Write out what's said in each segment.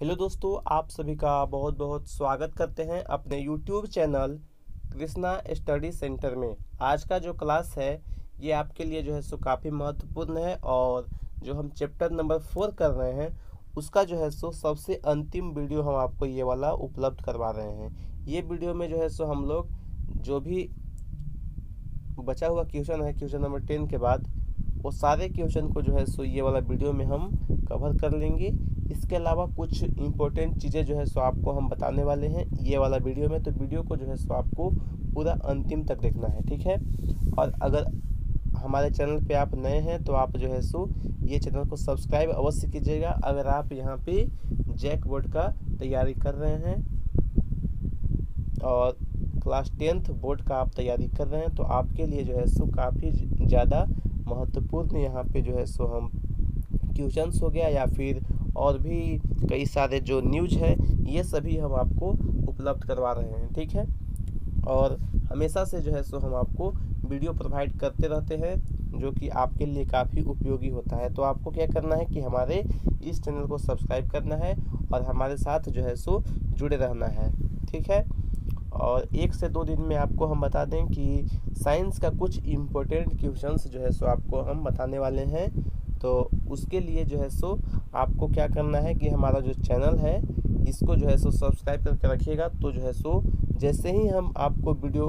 Hello दोस्तों, आप सभी का बहुत बहुत स्वागत करते हैं अपने YouTube channel Krishna study centre में। आज का जो क्लास है ये आपके लिए जो है सो काफ़ी महत्वपूर्ण है और जो हम चैप्टर नंबर 4 कर रहे हैं उसका जो है सो सबसे अंतिम वीडियो हम आपको ये वाला उपलब्ध करवा रहे हैं। ये वीडियो में जो है सो हम लोग जो भी बचा हुआ क्वेश्चन है क्वेश्चन नंबर 10 के बाद वो सारे क्वेश्चन को जो है सो ये वाला वीडियो में हम कवर कर लेंगे। इसके अलावा कुछ इम्पोर्टेंट चीज़ें जो है सो आपको हम बताने वाले हैं ये वाला वीडियो में, तो वीडियो को जो है सो आपको पूरा अंतिम तक देखना है, ठीक है। और अगर हमारे चैनल पे आप नए हैं तो आप जो है सो ये चैनल को सब्सक्राइब अवश्य कीजिएगा। अगर आप यहाँ पे जैक बोर्ड का तैयारी कर रहे हैं और क्लास 10th बोर्ड का आप तैयारी कर रहे हैं तो आपके लिए जो है सो काफ़ी ज़्यादा महत्वपूर्ण यहाँ पे जो है सो हम क्वेश्चंस हो गया या फिर और भी कई सारे जो न्यूज़ है ये सभी हम आपको उपलब्ध करवा रहे हैं, ठीक है। और हमेशा से जो है सो हम आपको वीडियो प्रोवाइड करते रहते हैं जो कि आपके लिए काफ़ी उपयोगी होता है। तो आपको क्या करना है कि हमारे इस चैनल को सब्सक्राइब करना है और हमारे साथ जो है सो जुड़े रहना है, ठीक है। और 1 से 2 दिन में आपको हम बता दें कि साइंस का कुछ इम्पोर्टेंट क्वेश्चंस जो है सो आपको हम बताने वाले हैं। तो उसके लिए जो है सो आपको क्या करना है कि हमारा जो चैनल है इसको जो है सो सब्सक्राइब करके रखिएगा। तो जो है सो जैसे ही हम आपको वीडियो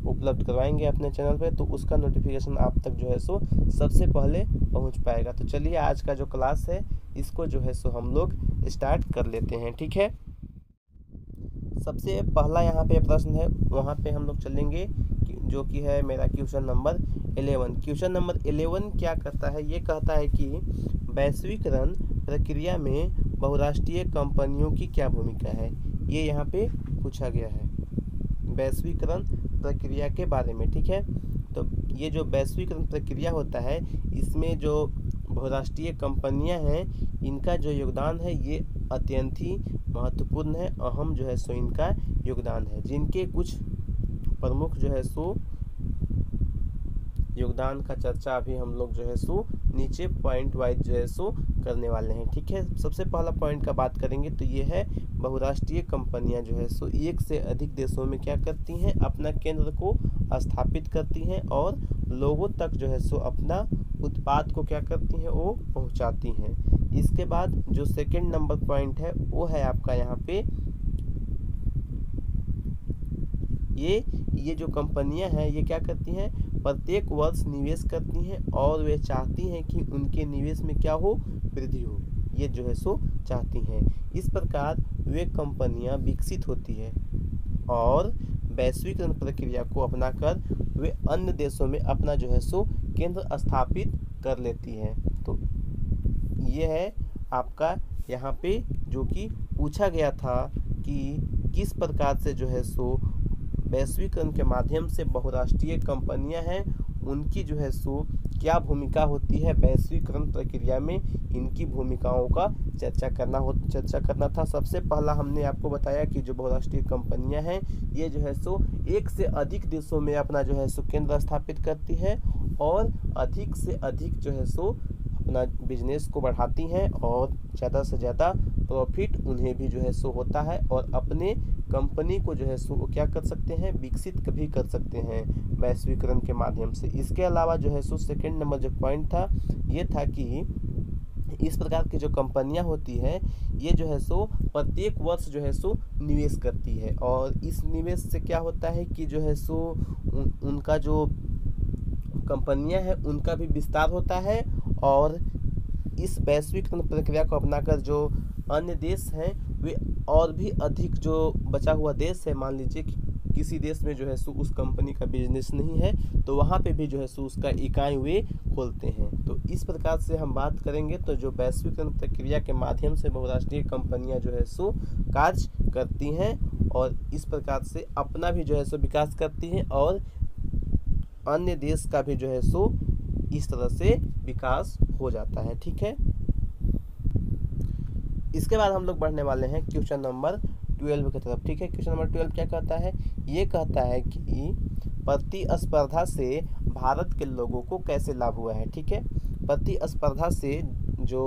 उपलब्ध करवाएंगे अपने चैनल पे तो उसका नोटिफिकेशन आप तक जो है सो सबसे पहले पहुंच पाएगा। तो चलिए आज का जो क्लास है इसको जो है सो हम लोग स्टार्ट कर लेते हैं, ठीक है। सबसे पहला यहाँ पे प्रश्न है, वहाँ पे हम लोग चलेंगे जो कि है मेरा क्वेश्चन नंबर 11। क्वेश्चन नंबर 11 क्या कहता है, ये कहता है कि वैश्वीकरण प्रक्रिया में बहुराष्ट्रीय कंपनियों की क्या भूमिका है। ये यहाँ पे पूछा गया है वैश्वीकरण प्रक्रिया के बारे में, ठीक है। तो ये जो वैश्वीकरण प्रक्रिया होता है इसमें जो बहुराष्ट्रीय कंपनियां हैं इनका जो योगदान है ये अत्यंत ही महत्वपूर्ण है, अहम जो है सो इनका योगदान है। जिनके कुछ प्रमुख जो है सो योगदान का चर्चा अभी हम लोग जो है सो नीचे पॉइंट वाइज जो है सो करने वाले हैं, ठीक है। सबसे पहला पॉइंट का बात करेंगे तो ये है बहुराष्ट्रीय कंपनियां जो है सो एक से अधिक देशों में क्या करती हैं, अपना केंद्र को स्थापित करती हैं और लोगों तक जो है सो अपना उत्पाद को क्या करती हैं, वो पहुंचाती हैं। इसके बाद जो सेकंड नंबर पॉइंट है वो है आपका यहाँ पे ये जो कंपनियां हैं ये क्या करती हैं, प्रत्येक वर्ष निवेश करती हैं और वे चाहती हैं कि उनके निवेश में क्या हो, वृद्धि हो, ये जो है सो चाहती हैं। इस प्रकार वे कंपनियां विकसित होती है और वैश्वीकरण प्रक्रिया को अपनाकर वे अन्य देशों में अपना जो है सो केंद्र स्थापित कर लेती हैं। तो ये है आपका यहाँ पे जो कि पूछा गया था कि किस प्रकार से जो है सो वैश्वीकरण के माध्यम से बहुराष्ट्रीय कंपनियां हैं उनकी जो है सो क्या भूमिका होती है वैश्वीकरण प्रक्रिया में, इनकी भूमिकाओं का चर्चा करना था। सबसे पहला हमने आपको बताया कि जो बहुराष्ट्रीय कंपनियां हैं ये जो है सो एक से अधिक देशों में अपना जो है सो केंद्र स्थापित करती है और अधिक से अधिक जो है सो अपना बिजनेस को बढ़ाती हैं और ज़्यादा से ज़्यादा प्रॉफिट उन्हें भी जो है सो होता है और अपने कंपनी को जो है सो क्या कर सकते हैं, विकसित भी कर सकते हैं वैश्वीकरण के माध्यम से। इसके अलावा जो है सो सेकंड नंबर जो पॉइंट था ये था कि इस प्रकार की जो कंपनियां होती हैं ये जो है सो प्रत्येक वर्ष जो है सो निवेश करती है और इस निवेश से क्या होता है कि जो है सो उनका जो कंपनियां हैं उनका भी विस्तार होता है और इस वैश्वीकरण प्रक्रिया को अपनाकर जो अन्य देश हैं वे और भी अधिक जो बचा हुआ देश है, मान लीजिए कि किसी देश में जो है सो उस कंपनी का बिजनेस नहीं है तो वहाँ पे भी जो है सो उसका इकाई वे खोलते हैं। तो इस प्रकार से हम बात करेंगे तो जो वैश्वीकरण प्रक्रिया के माध्यम से बहुराष्ट्रीय कंपनियां जो है सो कार्य करती हैं और इस प्रकार से अपना भी जो है सो विकास करती हैं और अन्य देश का भी जो है सो इस तरह से विकास हो जाता है, ठीक है। इसके बाद हम लोग बढ़ने वाले हैं क्वेश्चन नंबर 12 की तरफ, ठीक है। क्वेश्चन नंबर 12 क्या कहता है, ये कहता है कि प्रतिस्पर्धा से भारत के लोगों को कैसे लाभ हुआ है, ठीक है। प्रतिस्पर्धा से जो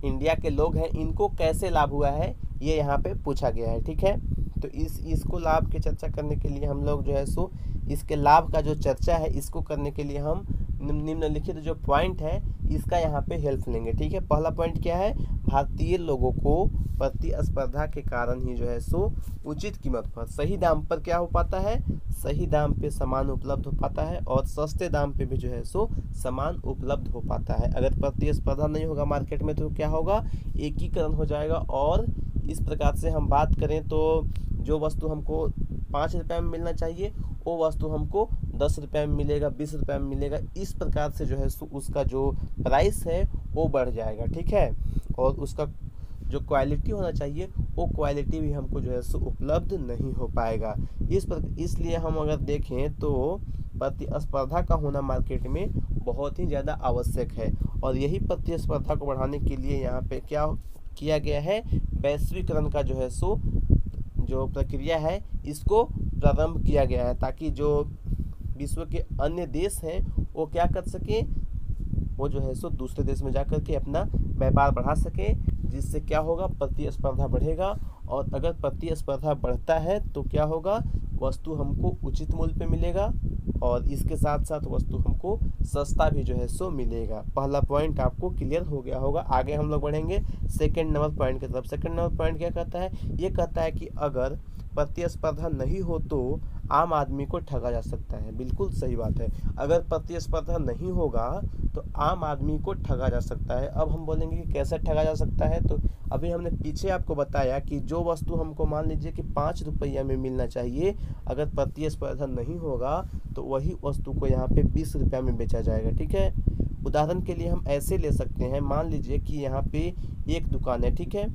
इंडिया के लोग हैं इनको कैसे लाभ हुआ है ये यहाँ पे पूछा गया है। ठीक है, तो इसको लाभ की चर्चा करने के लिए हम लोग जो है सो इसके लाभ का जो चर्चा है इसको करने के लिए हम निम्नलिखित जो पॉइंट है इसका यहाँ पे हेल्प लेंगे। ठीक है, पहला पॉइंट क्या है, भारतीय लोगों को प्रतिस्पर्धा के कारण ही जो है सो उचित कीमत पर सही दाम पर क्या हो पाता है, सही दाम पे सामान उपलब्ध हो पाता है और सस्ते दाम पे भी जो है सो सामान उपलब्ध हो पाता है। अगर प्रतिस्पर्धा नहीं होगा मार्केट में तो क्या होगा, एकीकरण हो जाएगा। और इस प्रकार से हम बात करें तो जो वस्तु हमको 5 रुपये में मिलना चाहिए वो वस्तु हमको 10 रुपये में मिलेगा, 20 रुपये में मिलेगा। इस प्रकार से जो है सो उसका जो प्राइस है वो बढ़ जाएगा। ठीक है, और उसका जो क्वालिटी होना चाहिए वो क्वालिटी भी हमको जो है सो उपलब्ध नहीं हो पाएगा। इसलिए हम अगर देखें तो प्रतिस्पर्धा का होना मार्केट में बहुत ही ज़्यादा आवश्यक है। और यही प्रतिस्पर्धा को बढ़ाने के लिए यहाँ पे क्या किया गया है, वैश्वीकरण का जो है सो जो प्रक्रिया है इसको प्रारंभ किया गया है, ताकि जो विश्व के अन्य देश हैं वो क्या कर सके, वो जो है सो दूसरे देश में जाकर के अपना व्यापार बढ़ा सके, जिससे क्या होगा, प्रतिस्पर्धा बढ़ेगा। और अगर प्रतिस्पर्धा बढ़ता है तो क्या होगा, वस्तु हमको उचित मूल्य पे मिलेगा और इसके साथ साथ वस्तु हमको सस्ता भी जो है सो मिलेगा। पहला पॉइंट आपको क्लियर हो गया होगा। आगे हम लोग बढ़ेंगे सेकंड नंबर पॉइंट की तरफ। सेकंड नंबर पॉइंट क्या कहता है, ये कहता है कि अगर प्रतिस्पर्धा नहीं हो तो आम आदमी को ठगा जा सकता है। बिल्कुल सही बात है, अगर प्रतिस्पर्धा नहीं होगा तो आम आदमी को ठगा जा सकता है। अब हम बोलेंगे कि कैसे ठगा जा सकता है, तो अभी हमने पीछे आपको बताया कि जो वस्तु हमको मान लीजिए कि 5 रुपया में मिलना चाहिए, अगर प्रतिस्पर्धा नहीं होगा तो वही वस्तु को यहाँ पे 20 रुपया में बेचा जाएगा। ठीक है, उदाहरण के लिए हम ऐसे ले सकते हैं, मान लीजिए कि यहाँ पे एक दुकान है। ठीक है,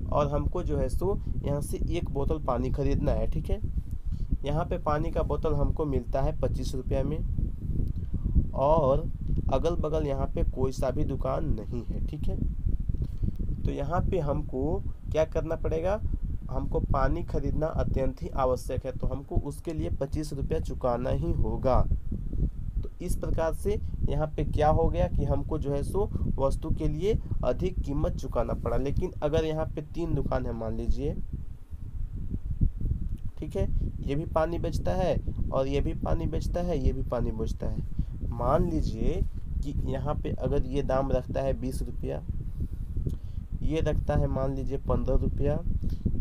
और हमको जो है सो यहाँ से एक बोतल पानी खरीदना है। ठीक है, यहाँ पे पानी का बोतल हमको मिलता है 25 रुपया में और अगल बगल यहाँ पे कोई सा भी दुकान नहीं है। ठीक है, तो यहाँ पे हमको क्या करना पड़ेगा, हमको पानी खरीदना अत्यंत ही आवश्यक है, तो हमको उसके लिए 25 रुपया चुकाना ही होगा। तो इस प्रकार से यहाँ पे क्या हो गया कि हमको जो है सो वस्तु के लिए अधिक कीमत चुकाना पड़ा। लेकिन अगर यहाँ पे 3 दुकान है मान लीजिए, ठीक है, ये भी पानी बेचता है और ये भी पानी बेचता है, ये भी पानी बेचता है। मान लीजिए कि यहाँ पे अगर ये दाम रखता है 20 रुपया, ये रखता है मान लीजिए 15 रुपया,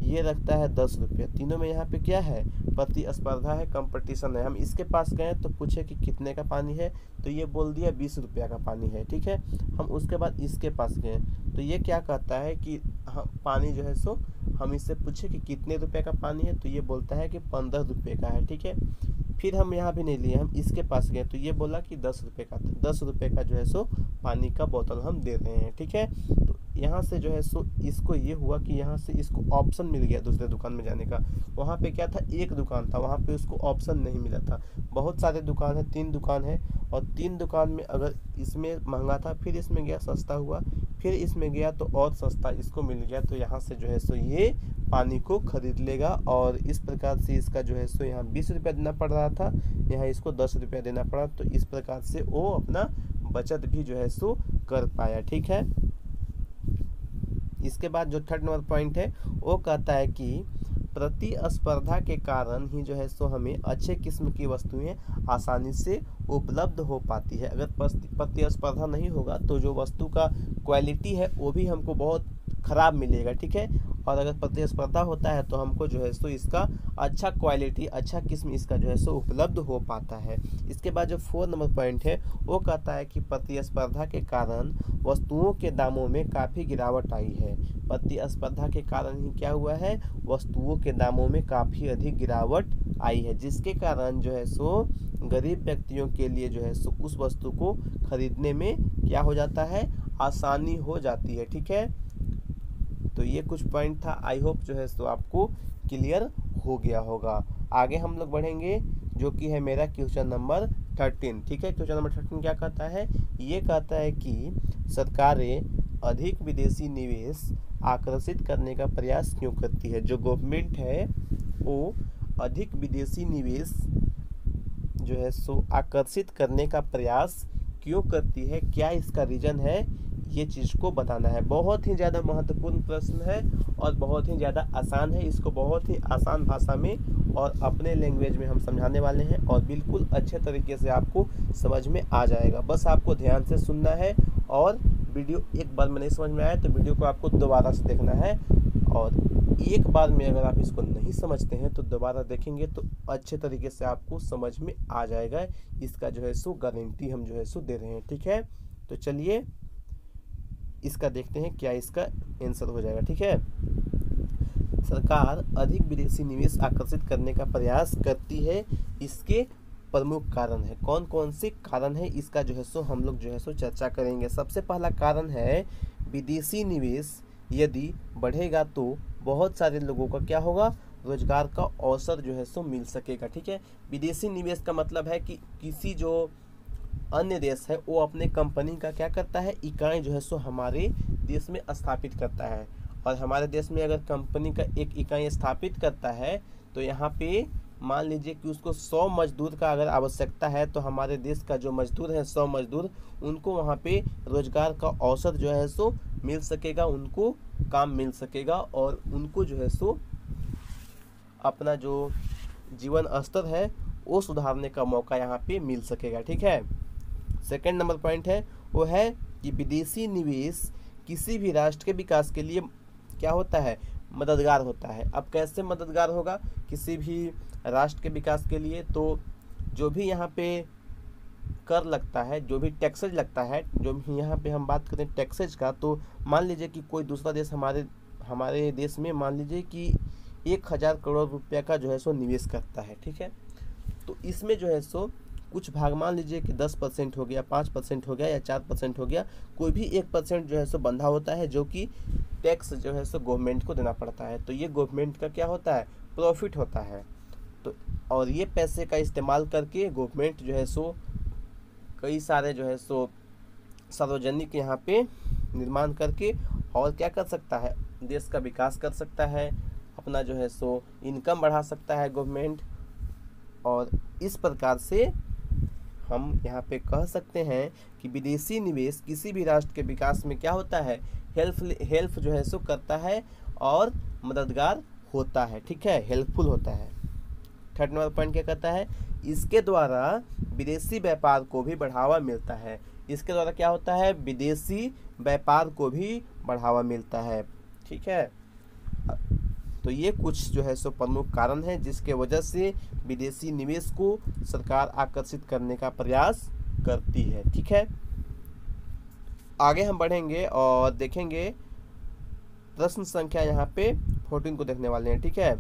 ये रखता है 10 रुपया। तीनों में यहाँ पे क्या है, प्रतिस्पर्धा है, कंपटीशन है। हम इसके पास गए तो पूछे कि कितने का पानी है, तो ये बोल दिया 20 रुपया का पानी है। ठीक है, हम उसके बाद इसके पास गए तो ये क्या कहता है कि पानी जो है सो हम इससे पूछे कि कितने रुपए का पानी है, तो ये बोलता है कि 15 रुपये का है। ठीक है, फिर हम यहाँ भी नहीं लिए, हम इसके पास गए तो ये बोला कि 10 रुपये का, 10 रुपये का जो है सो पानी का बोतल हम दे रहे हैं। ठीक है, तो यहाँ से जो है सो इसको ये हुआ कि यहाँ से इसको ऑप्शन मिल गया दूसरे दुकान में जाने का। वहाँ पे क्या था, एक दुकान था, वहाँ पे उसको ऑप्शन नहीं मिला था। बहुत सारे दुकान है, 3 दुकान है और 3 दुकान में अगर इसमें महंगा था, फिर इसमें गया सस्ता हुआ, फिर इसमें गया तो और सस्ता इसको मिल गया, तो यहाँ से जो है सो ये पानी को खरीद लेगा। और इस प्रकार से इसका जो है सो यहाँ 20 रुपया देना पड़ रहा था, यहाँ इसको 10 रुपया देना पड़ा, तो इस प्रकार से वो अपना बचत भी जो है सो कर पाया। ठीक है, इसके बाद जो थर्ड नंबर पॉइंट है वो कहता है कि प्रतिस्पर्धा के कारण ही जो है सो हमें अच्छे किस्म की वस्तुएं आसानी से उपलब्ध हो पाती है। अगर प्रतिस्पर्धा नहीं होगा तो जो वस्तु का क्वालिटी है वो भी हमको बहुत खराब मिलेगा। ठीक है, और अगर प्रतिस्पर्धा होता है तो हमको जो है सो इसका अच्छा क्वालिटी, अच्छा किस्म इसका जो है सो उपलब्ध हो पाता है। इसके बाद जो 4 नंबर पॉइंट है वो कहता है कि प्रतिस्पर्धा के कारण वस्तुओं के दामों में काफ़ी गिरावट आई है। प्रतिस्पर्धा के कारण ही क्या हुआ है, वस्तुओं के दामों में काफ़ी अधिक गिरावट आई है, जिसके कारण जो है सो गरीब व्यक्तियों के लिए जो है सो उस वस्तु को खरीदने में क्या हो जाता है, आसानी हो जाती है। ठीक है, तो ये कुछ पॉइंट था, आई होप जो है सो आपको क्लियर हो गया होगा। आगे हम लोग बढ़ेंगे जो कि है मेरा क्वेश्चन नंबर 13। ठीक है, क्वेश्चन नंबर 13 क्या कहता है, ये कहता है कि सरकारें अधिक विदेशी निवेश आकर्षित करने का प्रयास क्यों करती है। जो गवर्नमेंट है वो अधिक विदेशी निवेश जो है सो आकर्षित करने का प्रयास क्यों करती है, क्या इसका रीज़न है, ये चीज़ को बताना है। बहुत ही ज़्यादा महत्वपूर्ण प्रश्न है और बहुत ही ज़्यादा आसान है। इसको बहुत ही आसान भाषा में और अपने लैंग्वेज में हम समझाने वाले हैं और बिल्कुल अच्छे तरीके से आपको समझ में आ जाएगा। बस आपको ध्यान से सुनना है और वीडियो एक बार में नहीं समझ में आए तो वीडियो को आपको दोबारा से देखना है, और एक बार में अगर आप इसको नहीं समझते हैं तो दोबारा देखेंगे तो अच्छे तरीके से आपको समझ में आ जाएगा। इसका जो है सो गारंटी हम जो है सो दे रहे हैं। ठीक है, तो चलिए इसका देखते हैं क्या इसका आंसर हो जाएगा। ठीक है, सरकार अधिक विदेशी निवेश आकर्षित करने का प्रयास करती है, इसके प्रमुख कारण है। कौन कौन से कारण है इसका जो है सो हम लोग जो है सो चर्चा करेंगे। सबसे पहला कारण है विदेशी निवेश यदि बढ़ेगा तो बहुत सारे लोगों का क्या होगा, रोजगार का अवसर जो है सो मिल सकेगा। ठीक है, विदेशी निवेश का मतलब है कि किसी जो अन्य देश है वो अपने कंपनी का क्या करता है, इकाई जो है सो हमारे देश में स्थापित करता है। और हमारे देश में अगर कंपनी का एक इकाई स्थापित करता है तो यहाँ पे मान लीजिए कि उसको 100 मजदूर का अगर आवश्यकता है तो हमारे देश का जो मजदूर है 100 मजदूर, उनको वहाँ पे रोजगार का अवसर जो है सो मिल सकेगा, उनको काम मिल सकेगा और उनको जो है सो अपना जो जीवन स्तर है वो सुधारने का मौका यहाँ पे मिल सकेगा। ठीक है, सेकंड नंबर पॉइंट है वो है कि विदेशी निवेश किसी भी राष्ट्र के विकास के लिए क्या होता है, मददगार होता है। अब कैसे मददगार होगा किसी भी राष्ट्र के विकास के लिए, तो जो भी यहाँ पे कर लगता है, जो भी टैक्सेज लगता है, जो भी यहाँ पे हम बात करें टैक्सेज का, तो मान लीजिए कि कोई दूसरा देश हमारे देश में मान लीजिए कि 1000 करोड़ रुपया का जो है सो निवेश करता है। ठीक है, तो इसमें जो है सो कुछ भाग मान लीजिए कि 10% हो गया, 5% हो गया या 4% हो गया, कोई भी 1% जो है सो बंधा होता है जो कि टैक्स जो है सो गवर्नमेंट को देना पड़ता है। तो ये गवर्नमेंट का क्या होता है, प्रॉफिट होता है। तो और ये पैसे का इस्तेमाल करके गवर्नमेंट जो है सो कई सारे जो है सो सार्वजनिक यहाँ पे निर्माण करके और क्या कर सकता है, देश का विकास कर सकता है, अपना जो है सो इनकम बढ़ा सकता है गवर्नमेंट। और इस प्रकार से हम यहाँ पे कह सकते हैं कि विदेशी निवेश किसी भी राष्ट्र के विकास में क्या होता है, हेल्प जो है सो करता है और मददगार होता है। ठीक है, हेल्पफुल होता है। थर्ड नंबर पॉइंट क्या कहता है, इसके द्वारा विदेशी व्यापार को भी बढ़ावा मिलता है। इसके द्वारा क्या होता है, विदेशी व्यापार को भी बढ़ावा मिलता है। ठीक है, तो ये कुछ जो है सो प्रमुख कारण है जिसके वजह से विदेशी निवेश को सरकार आकर्षित करने का प्रयास करती है। ठीक है, आगे हम बढ़ेंगे और देखेंगे प्रश्न संख्या यहाँ पे 14 को देखने वाले हैं। ठीक है,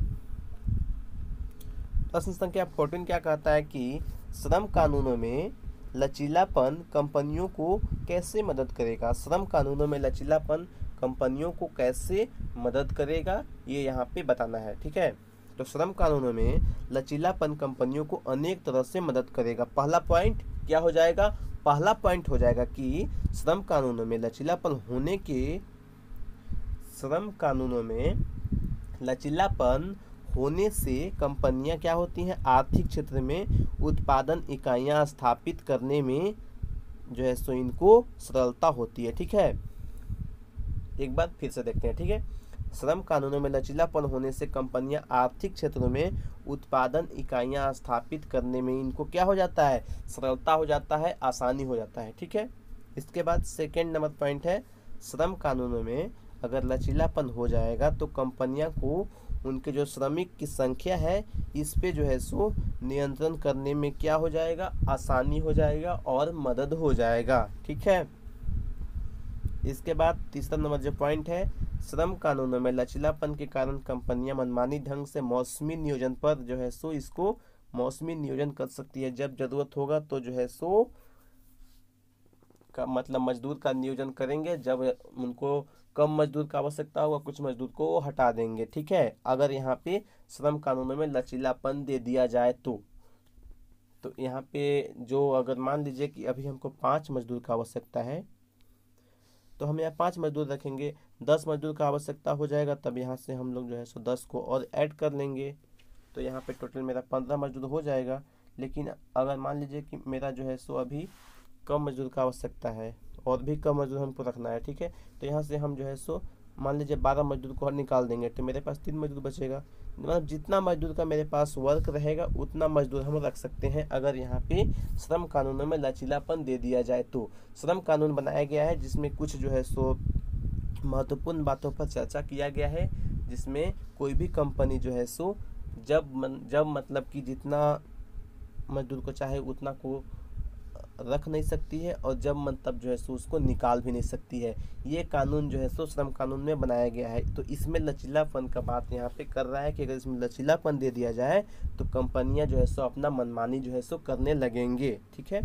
प्रश्न संख्या 14 क्या कहता है कि श्रम कानूनों में लचीलापन कंपनियों को कैसे मदद करेगा। श्रम कानूनों में लचीलापन कंपनियों को कैसे मदद करेगा, ये यहाँ पे बताना है। ठीक है, तो श्रम कानूनों में लचीलापन कंपनियों को अनेक तरह से मदद करेगा। पहला पॉइंट क्या हो जाएगा, पहला पॉइंट हो जाएगा कि श्रम कानूनों में लचीलापन होने से कंपनियां क्या होती हैं, आर्थिक क्षेत्र में उत्पादन इकाइयां स्थापित करने में जो है सो इनको सरलता होती है। ठीक है, एक बार फिर से देखते हैं। ठीक है, श्रम कानूनों में लचीलापन होने से कंपनियां आर्थिक क्षेत्रों में उत्पादन इकाइयां स्थापित करने में इनको क्या हो जाता है, सरलता हो जाता है, आसानी हो जाता है। ठीक है, इसके बाद सेकेंड नंबर पॉइंट है, श्रम कानूनों में अगर लचीलापन हो जाएगा तो कंपनियां को उनके जो श्रमिक की संख्या है इस पे जो है सो नियंत्रण करने में क्या हो जाएगा, आसानी हो जाएगा और मदद हो जाएगा। ठीक है, इसके बाद तीसरा नंबर जो पॉइंट है, श्रम कानूनों में लचीलापन के कारण कंपनियां मनमानी ढंग से मौसमी नियोजन पर जो है सो इसको मौसमी नियोजन कर सकती है। जब जरूरत होगा तो जो है सो का मतलब मजदूर का नियोजन करेंगे, जब उनको कम मजदूर का आवश्यकता होगा कुछ मजदूर को वो हटा देंगे। ठीक है, अगर यहाँ पे श्रम कानूनों में लचीलापन दे दिया जाए तो यहाँ पे जो अगर मान लीजिए कि अभी हमको 5 मजदूर का आवश्यकता है तो हम यहाँ 5 मजदूर रखेंगे, 10 मजदूर का आवश्यकता हो जाएगा तब यहाँ से हम लोग जो है सो 10 को और ऐड कर लेंगे, तो यहाँ पे टोटल मेरा 15 मजदूर हो जाएगा। लेकिन अगर मान लीजिए कि मेरा जो है सो अभी कम मजदूर का आवश्यकता है और भी कम मजदूर हमको रखना है, ठीक है। तो यहाँ से हम जो है सो मान लीजिए 12 मजदूर को और निकाल देंगे तो मेरे पास 3 मजदूर बचेगा। मतलब जितना मजदूर का मेरे पास वर्क रहेगा उतना मजदूर हम रख सकते हैं, अगर यहाँ पे श्रम कानूनों में लचीलापन दे दिया जाए तो। श्रम कानून बनाया गया है जिसमें कुछ जो है सो महत्वपूर्ण बातों पर चर्चा किया गया है, जिसमें कोई भी कंपनी जो है सो जब मतलब कि जितना मजदूर को चाहे उतना को रख नहीं सकती है, और जब मतलब जो है सो उसको निकाल भी नहीं सकती है। ये कानून जो है सो श्रम कानून में बनाया गया है। तो इसमें लचीलापन का बात यहाँ पे कर रहा है कि अगर इसमें लचीलापन दे दिया जाए तो कंपनियां जो है सो अपना मनमानी जो है सो करने लगेंगे, ठीक है।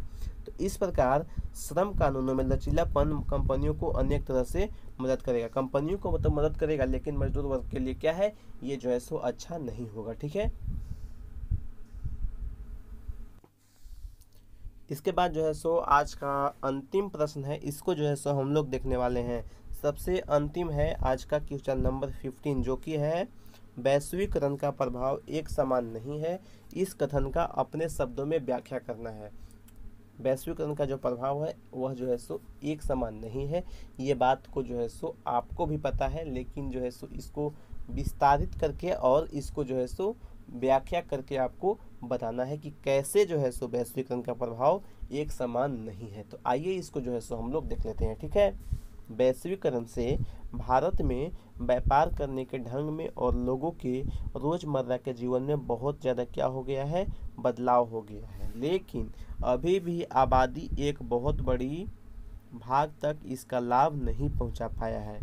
तो इस प्रकार श्रम कानूनों में लचीलापन कंपनियों को अनेक तरह से मदद करेगा। कंपनियों को मतलब मदद करेगा, लेकिन मजदूर वर्ग के लिए क्या है, ये जो है सो अच्छा नहीं होगा, ठीक है। इसके बाद जो है सो आज का अंतिम प्रश्न है, इसको जो है सो हम लोग देखने वाले हैं। सबसे अंतिम है आज का क्वेश्चन नंबर 15, जो कि है वैश्वीकरण का प्रभाव एक समान नहीं है, इस कथन का अपने शब्दों में व्याख्या करना है। वैश्वीकरण का जो प्रभाव है वह जो है सो एक समान नहीं है, ये बात को जो है सो आपको भी पता है, लेकिन जो है सो इसको विस्तारित करके और इसको जो है सो व्याख्या करके आपको बताना है कि कैसे जो है सो वैश्वीकरण का प्रभाव एक समान नहीं है। तो आइए इसको जो है सो हम लोग देख लेते हैं, ठीक है। वैश्वीकरण से भारत में व्यापार करने के ढंग में और लोगों के रोजमर्रा के जीवन में बहुत ज़्यादा क्या हो गया है, बदलाव हो गया है। लेकिन अभी भी आबादी एक बहुत बड़ी भाग तक इसका लाभ नहीं पहुंचा पाया है।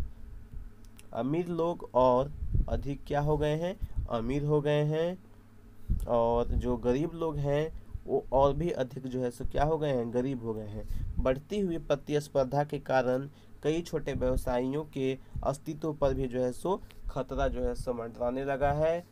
अमीर लोग और अधिक क्या हो गए हैं, अमीर हो गए हैं, और जो गरीब लोग हैं वो और भी अधिक जो है सो क्या हो गए हैं, गरीब हो गए हैं। बढ़ती हुई प्रतिस्पर्धा के कारण कई छोटे व्यवसायियों के अस्तित्व पर भी जो है सो खतरा जो है सो मंडराने लगा है,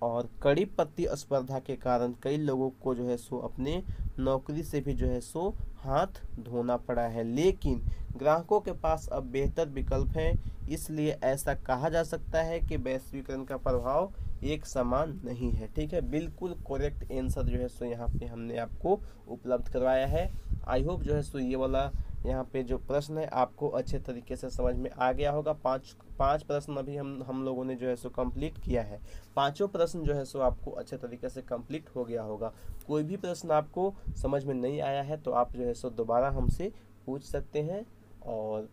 और कड़ी प्रतिस्पर्धा के कारण कई लोगों को जो है सो अपने नौकरी से भी जो है सो हाथ धोना पड़ा है। लेकिन ग्राहकों के पास अब बेहतर विकल्प हैं, इसलिए ऐसा कहा जा सकता है कि वैश्वीकरण का प्रभाव एक समान नहीं है, ठीक है। बिल्कुल करेक्ट आंसर जो है सो यहाँ पे हमने आपको उपलब्ध करवाया है। आई होप जो है सो ये वाला यहाँ पे जो प्रश्न है आपको अच्छे तरीके से समझ में आ गया होगा। पांच प्रश्न अभी हम लोगों ने जो है सो कंप्लीट किया है। पांचों प्रश्न जो है सो आपको अच्छे तरीके से कंप्लीट हो गया होगा। कोई भी प्रश्न आपको समझ में नहीं आया है तो आप जो है सो दोबारा हमसे पूछ सकते हैं, और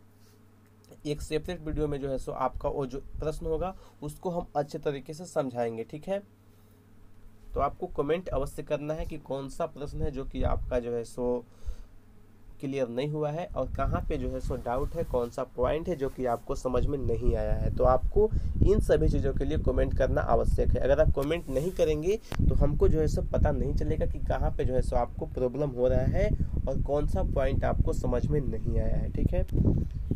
एक सेपरेट वीडियो में जो है सो आपका वो जो प्रश्न होगा उसको हम अच्छे तरीके से समझाएंगे, ठीक है। तो आपको कमेंट अवश्य करना है कि कौन सा प्रश्न है जो कि आपका जो है सो क्लियर नहीं हुआ है, और कहाँ पे जो है सो डाउट है, कौन सा पॉइंट है जो कि आपको समझ में नहीं आया है। तो आपको इन सभी चीज़ों के लिए कमेंट करना आवश्यक है। अगर आप कमेंट नहीं करेंगे तो हमको जो है सो पता नहीं चलेगा कि कहाँ पे जो है सो आपको प्रॉब्लम हो रहा है और कौन सा पॉइंट आपको समझ में नहीं आया है, ठीक है।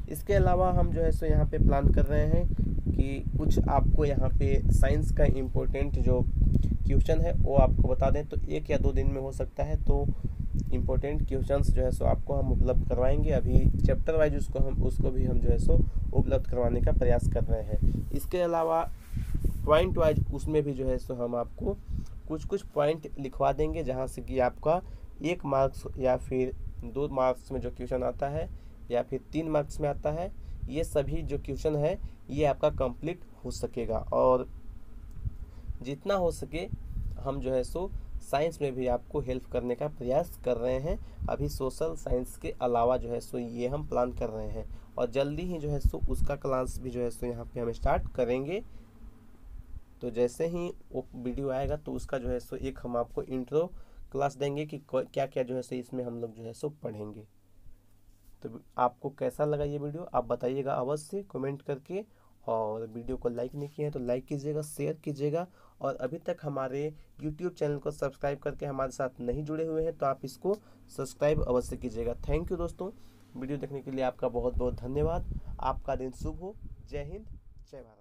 इसके अलावा हम जो है सो यहाँ पे प्लान कर रहे हैं कि कुछ आपको यहाँ पे साइंस का इम्पोर्टेंट जो क्वेश्चन है वो आपको बता दें, तो 1 या 2 दिन में हो सकता है। तो इम्पोर्टेंट क्वेश्चंस जो है सो आपको हम उपलब्ध करवाएंगे। अभी चैप्टर वाइज उसको भी हम जो है सो उपलब्ध करवाने का प्रयास कर रहे हैं। इसके अलावा पॉइंट वाइज उसमें भी जो है सो हम आपको कुछ पॉइंट लिखवा देंगे, जहाँ से कि आपका 1 मार्क्स या फिर 2 मार्क्स में जो क्वेश्चन आता है या फिर 3 मार्क्स में आता है, ये सभी जो क्वेश्चन है ये आपका कंप्लीट हो सकेगा। और जितना हो सके हम जो है सो साइंस में भी आपको हेल्प करने का प्रयास कर रहे हैं। अभी सोशल साइंस के अलावा जो है सो ये हम प्लान कर रहे हैं, और जल्दी ही जो है सो उसका क्लास भी जो है सो यहाँ पे हम स्टार्ट करेंगे। तो जैसे ही वो वीडियो आएगा तो उसका जो है सो एक हम आपको इंट्रो क्लास देंगे कि क्या क्या जो है सो इसमें हम लोग जो है सो पढ़ेंगे। तो आपको कैसा लगा ये वीडियो आप बताइएगा अवश्य कमेंट करके, और वीडियो को लाइक नहीं किए हैं तो लाइक कीजिएगा, शेयर कीजिएगा, और अभी तक हमारे YouTube चैनल को सब्सक्राइब करके हमारे साथ नहीं जुड़े हुए हैं तो आप इसको सब्सक्राइब अवश्य कीजिएगा। थैंक यू दोस्तों, वीडियो देखने के लिए आपका बहुत बहुत धन्यवाद। आपका दिन शुभ हो। जय हिंद, जय भारत।